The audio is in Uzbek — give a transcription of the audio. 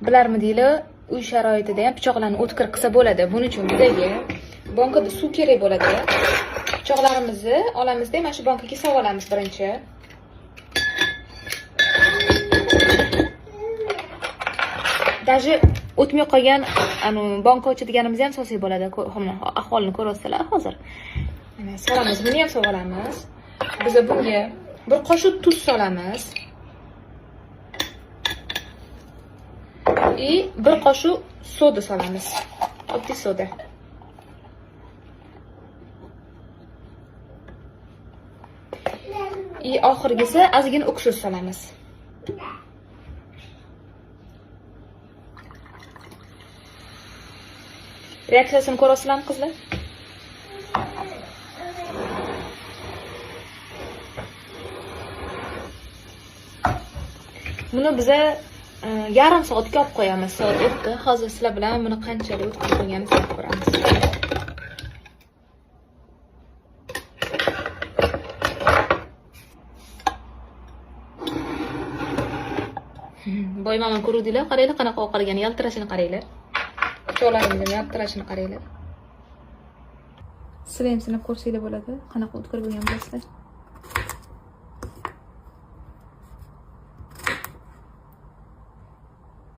Bilarmidinglar, uy sharoitida ham pichoqlarni o'tkir qilsa bo'ladi. Buning uchun bizga bankada suv kerak bo'ladi. Pichoqlarimizni olamizda, mana shu bankaga solib olamiz birinchi. Даже o'tmay qolgan banka ochadiganimizni ham solsak bo'ladi. Ahvolini ko'ryapsizlar hozir. Mana solamiz, buni ham solib olamiz. Biz bunga bir qoshiq tuz solamiz. Bir qoshiq soda solamiz. Oddiy soda. Oxirgisi ozgina uksus solamiz. Reaksiyasini ko'rasizlarmi qizlar? Buni biza yarim soatga olib qo'yamiz. Soat o'tdi. Hozir sizlar bilan buni qanchalik o'tkazib qo'yganini sanab ko'ramiz. Boymamani ko'rdinglar, qaranglar qanaqa oqargan, yaltirashini qaranglar. Pichoqlarimizning yaltirashini qaranglar. Sizlar ham sinab ko'rsanglar bo'ladi. Qanaqa o'tkir bo'lgan bilasizlar.